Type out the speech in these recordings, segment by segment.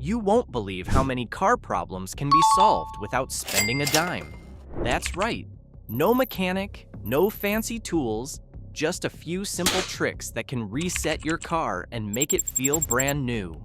You won't believe how many car problems can be solved without spending a dime. That's right. No mechanic, no fancy tools, just a few simple tricks that can reset your car and make it feel brand new.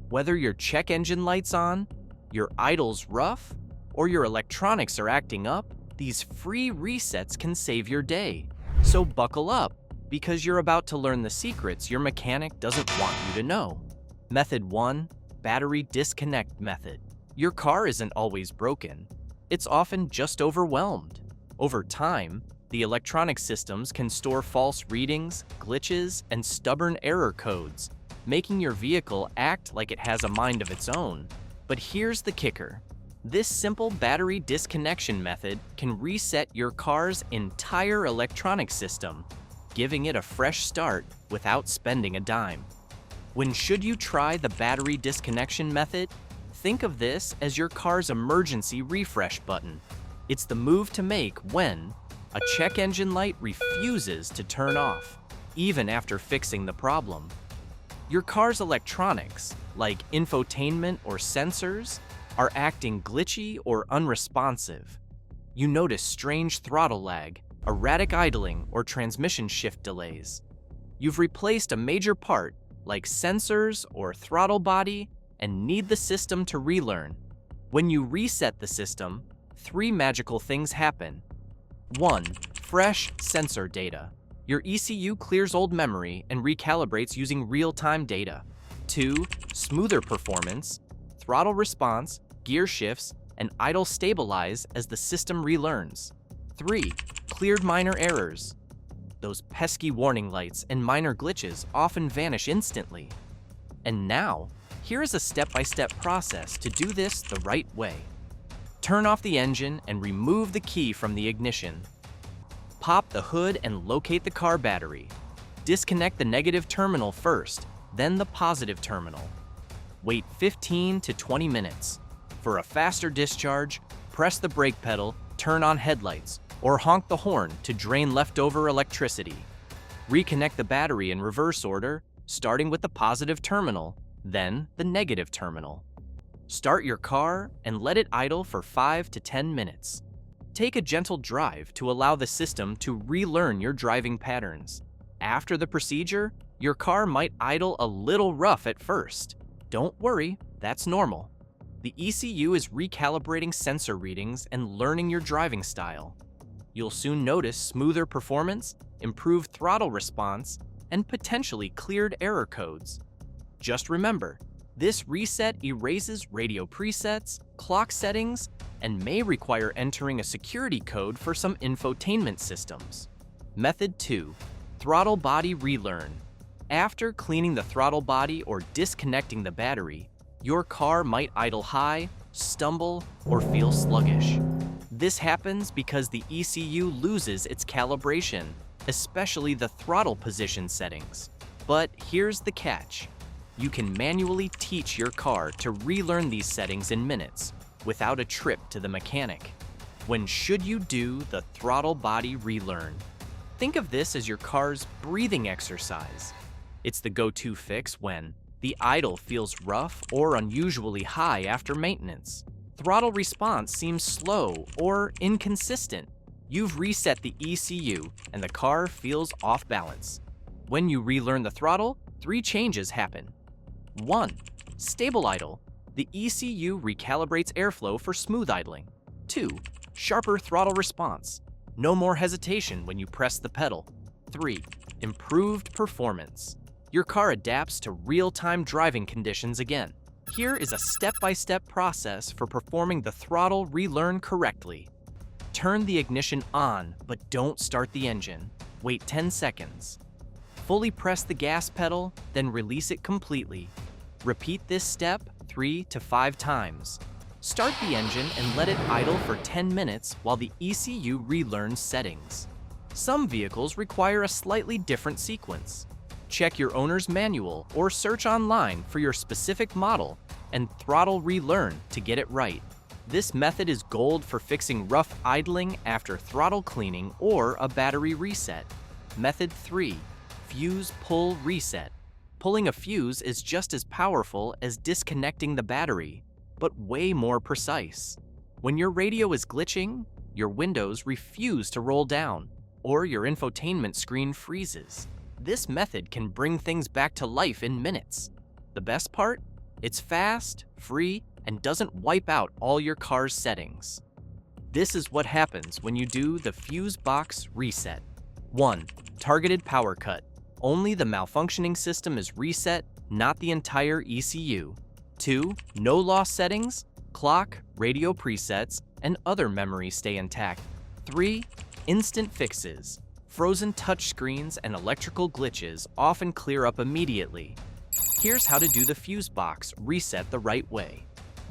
Whether your check engine light's on, your idle's rough, or your electronics are acting up, these free resets can save your day. So buckle up, because you're about to learn the secrets your mechanic doesn't want you to know. Method 1. Battery disconnect method. Your car isn't always broken. It's often just overwhelmed. Over time, the electronic systems can store false readings, glitches, and stubborn error codes, making your vehicle act like it has a mind of its own. But here's the kicker. This simple battery disconnection method can reset your car's entire electronic system, giving it a fresh start without spending a dime. When should you try the battery disconnection method? Think of this as your car's emergency refresh button. It's the move to make when a check engine light refuses to turn off, even after fixing the problem. Your car's electronics, like infotainment or sensors, are acting glitchy or unresponsive. You notice strange throttle lag, erratic idling, or transmission shift delays. You've replaced a major part, like sensors or throttle body, and need the system to relearn. When you reset the system, 3 magical things happen. 1. Fresh sensor data. Your ECU clears old memory and recalibrates using real-time data. 2. Smoother performance. Throttle response, gear shifts, and idle stabilize as the system relearns. 3. Cleared minor errors. Those pesky warning lights and minor glitches often vanish instantly. And now, here is a step-by-step process to do this the right way. Turn off the engine and remove the key from the ignition. Pop the hood and locate the car battery. Disconnect the negative terminal first, then the positive terminal. Wait 15 to 20 minutes. For a faster discharge, press the brake pedal, turn on headlights, or honk the horn to drain leftover electricity. Reconnect the battery in reverse order, starting with the positive terminal, then the negative terminal. Start your car and let it idle for 5 to 10 minutes. Take a gentle drive to allow the system to relearn your driving patterns. After the procedure, your car might idle a little rough at first. Don't worry, that's normal. The ECU is recalibrating sensor readings and learning your driving style. You'll soon notice smoother performance, improved throttle response, and potentially cleared error codes. Just remember, this reset erases radio presets, clock settings, and may require entering a security code for some infotainment systems. Method 2. Throttle body relearn. After cleaning the throttle body or disconnecting the battery, your car might idle high, stumble, or feel sluggish. This happens because the ECU loses its calibration, especially the throttle position settings. But here's the catch. You can manually teach your car to relearn these settings in minutes, without a trip to the mechanic. When should you do the throttle body relearn? Think of this as your car's breathing exercise. It's the go-to fix when the idle feels rough or unusually high after maintenance. Throttle response seems slow or inconsistent. You've reset the ECU and the car feels off balance. When you relearn the throttle, 3 changes happen. 1. Stable idle. The ECU recalibrates airflow for smooth idling. 2. Sharper throttle response. No more hesitation when you press the pedal. 3. Improved performance. Your car adapts to real-time driving conditions again. Here is a step-by-step process for performing the throttle relearn correctly. Turn the ignition on, but don't start the engine. Wait 10 seconds. Fully press the gas pedal, then release it completely. Repeat this step 3 to 5 times. Start the engine and let it idle for 10 minutes while the ECU relearns settings. Some vehicles require a slightly different sequence. Check your owner's manual or search online for your specific model and throttle relearn to get it right. This method is gold for fixing rough idling after throttle cleaning or a battery reset. Method 3. Fuse pull reset. Pulling a fuse is just as powerful as disconnecting the battery, but way more precise. When your radio is glitching, your windows refuse to roll down, or your infotainment screen freezes. This method can bring things back to life in minutes. The best part? It's fast, free, and doesn't wipe out all your car's settings. This is what happens when you do the fuse box reset. 1. Targeted power cut. Only the malfunctioning system is reset, not the entire ECU. 2. No loss settings. Clock, radio presets, and other memory stay intact. 3. Instant fixes. Frozen touchscreens and electrical glitches often clear up immediately. Here's how to do the fuse box reset the right way.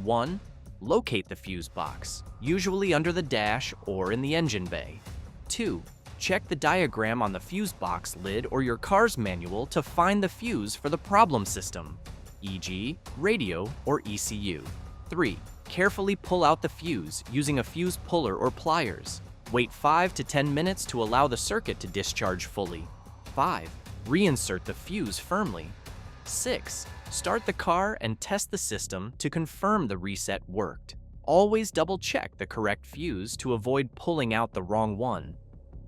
1. Locate the fuse box, usually under the dash or in the engine bay. 2. Check the diagram on the fuse box lid or your car's manual to find the fuse for the problem system, e.g., radio or ECU. 3. Carefully pull out the fuse using a fuse puller or pliers. Wait 5 to 10 minutes to allow the circuit to discharge fully. 5. Reinsert the fuse firmly. 6. Start the car and test the system to confirm the reset worked. Always double-check the correct fuse to avoid pulling out the wrong one.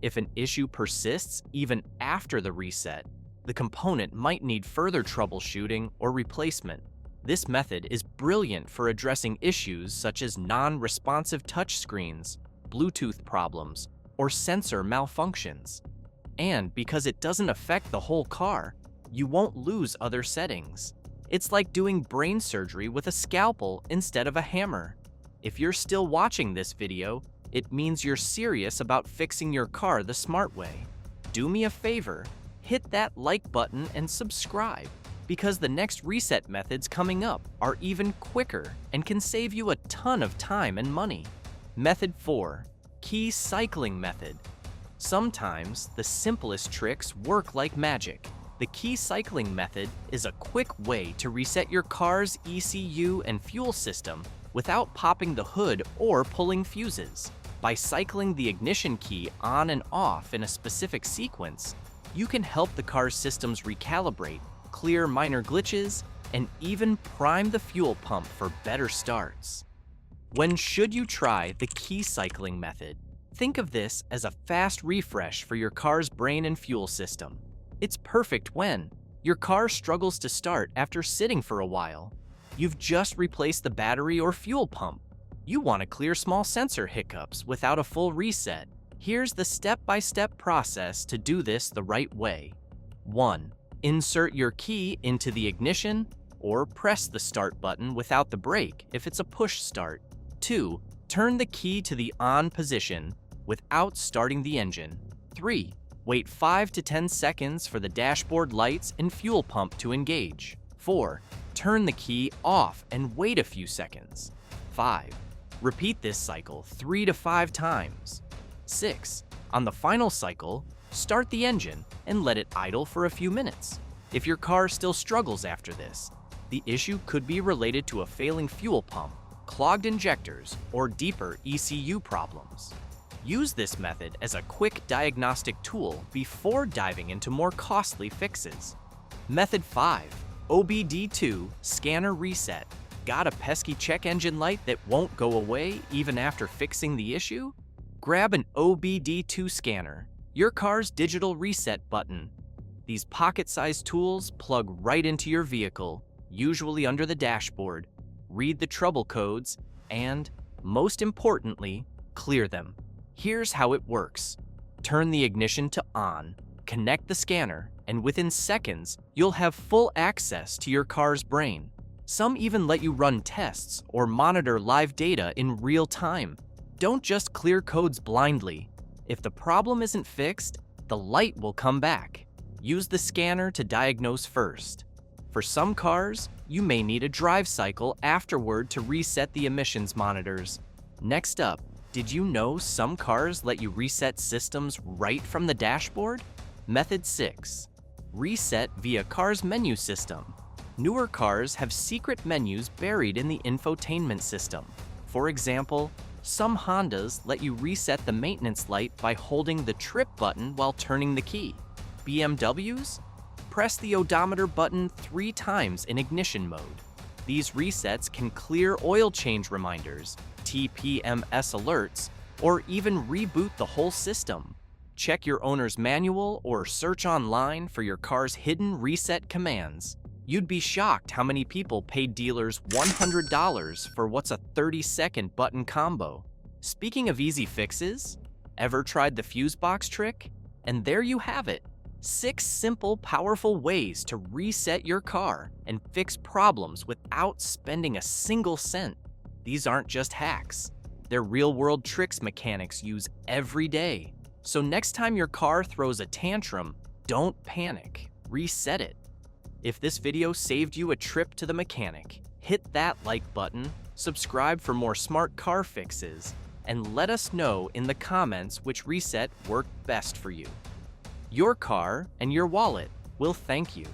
If an issue persists even after the reset, the component might need further troubleshooting or replacement. This method is brilliant for addressing issues such as non-responsive touchscreens, Bluetooth problems, or sensor malfunctions. And because it doesn't affect the whole car, you won't lose other settings. It's like doing brain surgery with a scalpel instead of a hammer. If you're still watching this video, it means you're serious about fixing your car the smart way. Do me a favor, hit that like button and subscribe, because the next reset methods coming up are even quicker and can save you a ton of time and money. Method 4. Key cycling method. Sometimes the simplest tricks work like magic. The key cycling method is a quick way to reset your car's ECU and fuel system without popping the hood or pulling fuses. By cycling the ignition key on and off in a specific sequence, you can help the car's systems recalibrate, clear minor glitches, and even prime the fuel pump for better starts. When should you try the key cycling method? Think of this as a fast refresh for your car's brain and fuel system. It's perfect when your car struggles to start after sitting for a while. You've just replaced the battery or fuel pump. You want to clear small sensor hiccups without a full reset. Here's the step-by-step process to do this the right way. 1. Insert your key into the ignition or press the start button without the brake if it's a push start. 2. Turn the key to the on position without starting the engine. 3. Wait 5 to 10 seconds for the dashboard lights and fuel pump to engage. 4. Turn the key off and wait a few seconds. 5. Repeat this cycle 3 to 5 times. 6. On the final cycle, start the engine and let it idle for a few minutes. If your car still struggles after this, the issue could be related to a failing fuel pump, clogged injectors, or deeper ECU problems. Use this method as a quick diagnostic tool before diving into more costly fixes. Method 5. OBDII Scanner Reset. Got a pesky check engine light that won't go away even after fixing the issue? Grab an OBDII scanner, your car's digital reset button. These pocket-sized tools plug right into your vehicle, usually under the dashboard. Read the trouble codes and, most importantly, clear them. Here's how it works. Turn the ignition to on, connect the scanner, and within seconds, you'll have full access to your car's brain. Some even let you run tests or monitor live data in real time. Don't just clear codes blindly. If the problem isn't fixed, the light will come back. Use the scanner to diagnose first. For some cars, you may need a drive cycle afterward to reset the emissions monitors. Next up, did you know some cars let you reset systems right from the dashboard? Method 6. Reset via car's menu system. Newer cars have secret menus buried in the infotainment system. For example, some Hondas let you reset the maintenance light by holding the trip button while turning the key. BMWs? press the odometer button 3 times in ignition mode. These resets can clear oil change reminders, TPMS alerts, or even reboot the whole system. Check your owner's manual or search online for your car's hidden reset commands. You'd be shocked how many people pay dealers $100 for what's a 30-second button combo. Speaking of easy fixes, ever tried the fuse box trick? And there you have it. 6 simple, powerful ways to reset your car and fix problems without spending a single cent. These aren't just hacks. They're real-world tricks mechanics use every day. So next time your car throws a tantrum, don't panic. Reset it. If this video saved you a trip to the mechanic, hit that like button, subscribe for more smart car fixes, and let us know in the comments which reset worked best for you. Your car and your wallet will thank you.